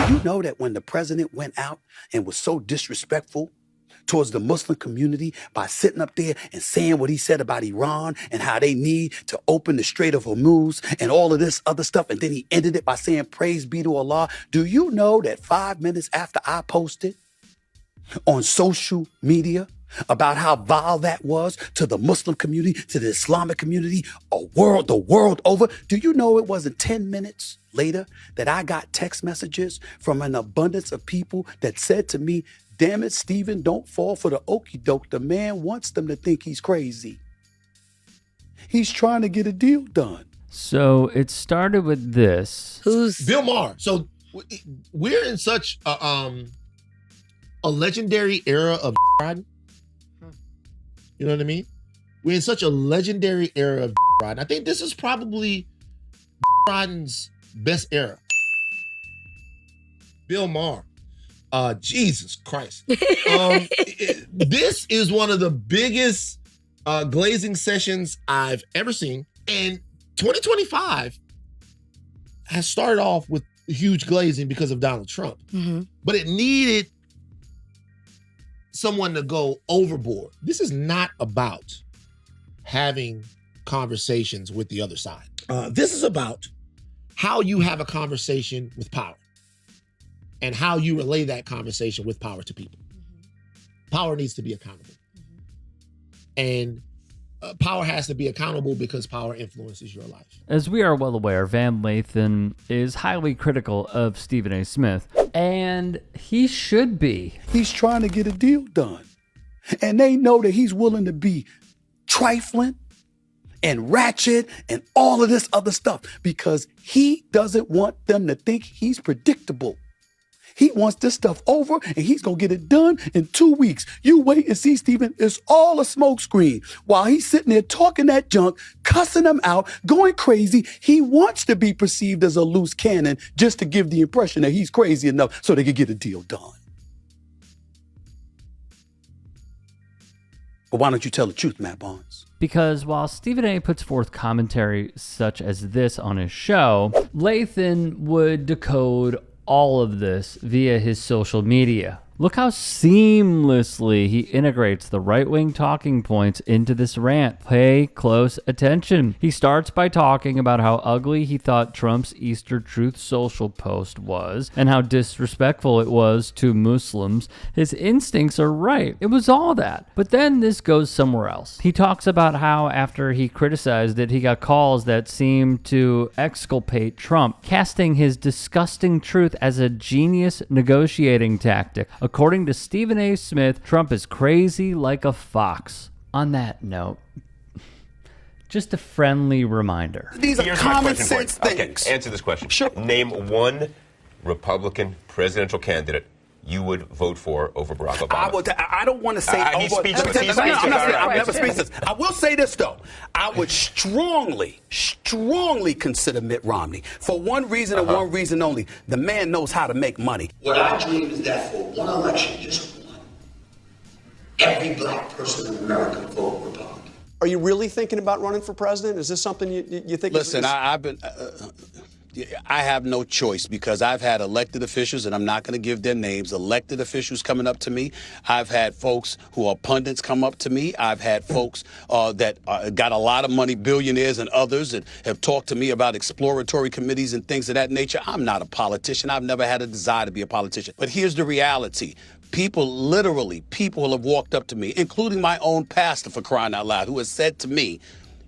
you know that when the president went out and was so disrespectful towards the Muslim community by sitting up there and saying what he said about Iran and how they need to open the Strait of Hormuz and all of this other stuff, and then he ended it by saying, praise be to Allah. Do you know that 5 minutes after I posted on social media about how vile that was to the Muslim community, to the Islamic community, the world over, do you know it wasn't 10 minutes later that I got text messages from an abundance of people that said to me, damn it, Stephen, don't fall for the okie doke. The man wants them to think he's crazy. He's trying to get a deal done. So it started with this. Who's Bill Maher? So we're in such a legendary era of riding. You know what I mean? We're in such a legendary era of riding. I think this is probably riding's best era. Bill Maher. Jesus Christ. This is one of the biggest glazing sessions I've ever seen. And 2025 has started off with huge glazing because of Donald Trump. Mm-hmm. But it needed someone to go overboard. This is not about having conversations with the other side. This is about how you have a conversation with power and how you relay that conversation with power to people. Mm-hmm. Power needs to be accountable. Mm-hmm. And power has to be accountable because power influences your life. As we are well aware, Van Lathan is highly critical of Stephen A. Smith, and he should be. He's trying to get a deal done. And they know that he's willing to be trifling and ratchet and all of this other stuff because he doesn't want them to think he's predictable. He wants this stuff over, and he's going to get it done in 2 weeks. You wait and see, Stephen. It's all a smokescreen. While he's sitting there talking that junk, cussing them out, going crazy, he wants to be perceived as a loose cannon just to give the impression that he's crazy enough so they can get a deal done. But why don't you tell the truth, Matt Barnes? Because while Stephen A. puts forth commentary such as this on his show, Lathan would decode all of this via his social media. Look how seamlessly he integrates the right-wing talking points into this rant. Pay close attention. He starts by talking about how ugly he thought Trump's Easter Truth Social post was and how disrespectful it was to Muslims. His instincts are right. It was all that. But then this goes somewhere else. He talks about how after he criticized it, he got calls that seemed to exculpate Trump, casting his disgusting truth as a genius negotiating tactic. According to Stephen A. Smith, Trump is crazy like a fox. On that note, just a friendly reminder. These are common sense things. Okay, answer this question. Sure. Name one Republican presidential candidate you would vote for over Barack Obama. I don't want to say he's over. speechless. I'm never speechless. I will say this, though. I would strongly consider Mitt Romney for one reason and one reason only. The man knows how to make money. What I dream is that for one election, just one, every black person in America vote Republican. Are you really thinking about running for president? Is this something you think? Listen, I've been. I have no choice because I've had elected officials, and I'm not going to give their names, elected officials coming up to me. I've had folks who are pundits come up to me. I've had folks that got a lot of money, billionaires and others, that have talked to me about exploratory committees and things of that nature. I'm not a politician. I've never had a desire to be a politician. But here's the reality. People have walked up to me, including my own pastor, for crying out loud, who has said to me,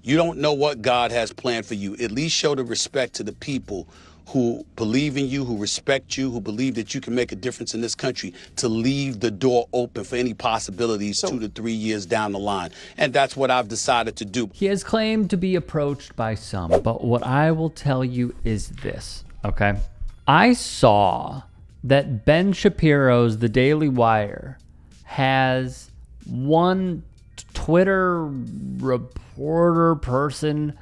you don't know what God has planned for you. At least show the respect to the people who believe in you, who respect you, who believe that you can make a difference in this country, to leave the door open for any possibilities 2 to 3 years down the line. And that's what I've decided to do. He has claimed to be approached by some, but what I will tell you is this, okay? I saw that Ben Shapiro's The Daily Wire has one Twitter reporter person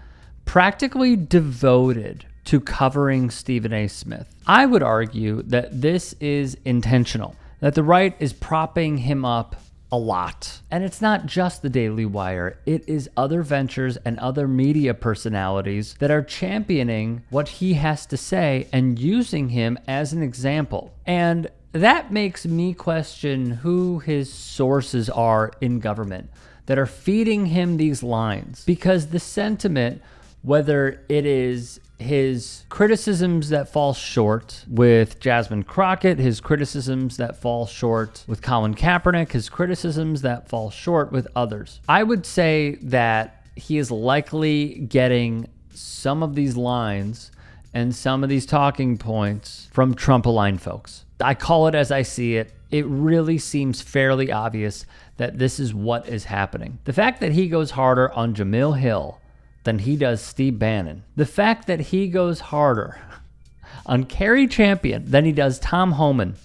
practically devoted to covering Stephen A. Smith. I would argue that this is intentional, that the right is propping him up a lot. And it's not just the Daily Wire. It is other ventures and other media personalities that are championing what he has to say and using him as an example. And that makes me question who his sources are in government that are feeding him these lines. Because the sentiment, whether it is his criticisms that fall short with Jasmine Crockett, his criticisms that fall short with Colin Kaepernick, his criticisms that fall short with others, I would say that he is likely getting some of these lines and some of these talking points from Trump-aligned folks. I call it as I see it. It really seems fairly obvious that this is what is happening. The fact that he goes harder on Jamil Hill than he does Steve Bannon. The fact that he goes harder on Kerry Champion than he does Tom Homan.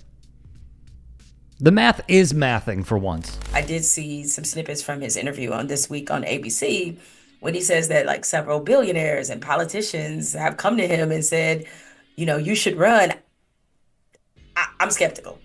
The math is mathing for once. I did see some snippets from his interview on This Week on ABC when he says that like several billionaires and politicians have come to him and said, you know, you should run. I'm skeptical.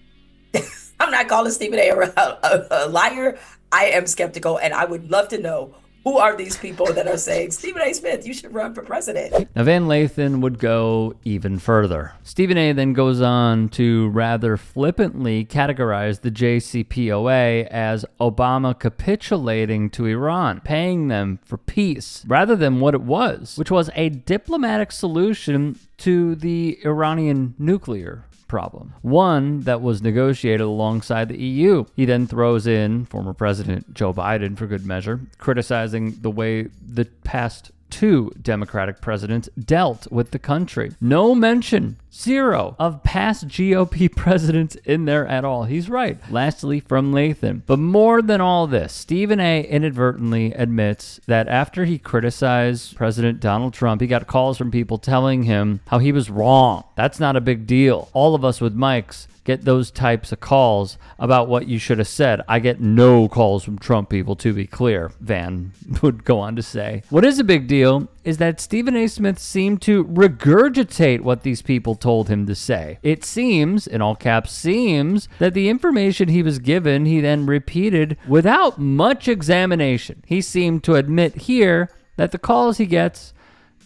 I'm not calling Stephen A. a liar. I am skeptical, and I would love to know who are these people that are saying, Stephen A. Smith, you should run for president? Now, Van Lathan would go even further. Stephen A. then goes on to rather flippantly categorize the JCPOA as Obama capitulating to Iran, paying them for peace, rather than what it was, which was a diplomatic solution to the Iranian nuclear problem, one that was negotiated alongside the EU. He then throws in former President Joe Biden for good measure, criticizing the way the past two Democratic presidents dealt with the country. No mention, zero, of past GOP presidents in there at all. He's right. Lastly, from Lathan. But more than all this, Stephen A. inadvertently admits that after he criticized President Donald Trump, he got calls from people telling him how he was wrong. That's not a big deal. All of us with mics get those types of calls about what you should have said. I get no calls from Trump people, to be clear, Van would go on to say. What is a big deal is that Stephen A. Smith seemed to regurgitate what these people told him to say. It seems, in all caps seems, that the information he was given, he then repeated without much examination. He seemed to admit here that the calls he gets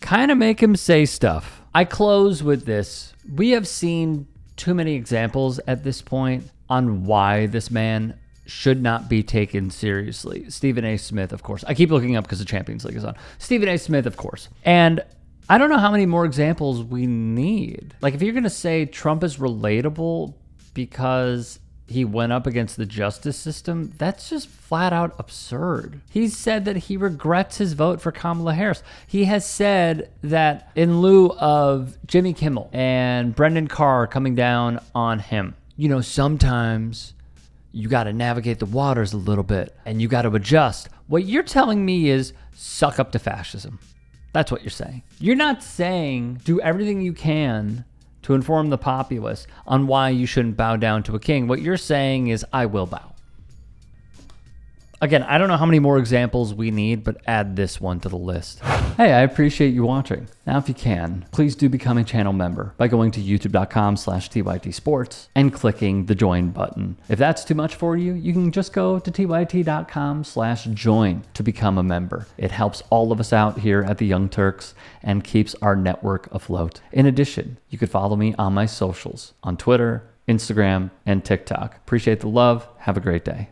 kind of make him say stuff. I close with this. We have seen too many examples at this point on why this man should not be taken seriously. Stephen A. Smith, of course. I keep looking up because the Champions League is on. Stephen A. Smith, of course. And I don't know how many more examples we need. Like, if you're going to say Trump is relatable because he went up against the justice system, that's just flat out absurd. He said that he regrets his vote for Kamala Harris. He has said that in lieu of Jimmy Kimmel and Brendan Carr coming down on him, you know, sometimes you got to navigate the waters a little bit and you got to adjust. What you're telling me is suck up to fascism. That's what you're saying. You're not saying do everything you can to inform the populace on why you shouldn't bow down to a king. What you're saying is, I will bow. Again, I don't know how many more examples we need, but add this one to the list. Hey, I appreciate you watching. Now, if you can, please do become a channel member by going to youtube.com/TYTsports and clicking the join button. If that's too much for you, you can just go to tyt.com/join to become a member. It helps all of us out here at the Young Turks and keeps our network afloat. In addition, you could follow me on my socials on Twitter, Instagram, and TikTok. Appreciate the love. Have a great day.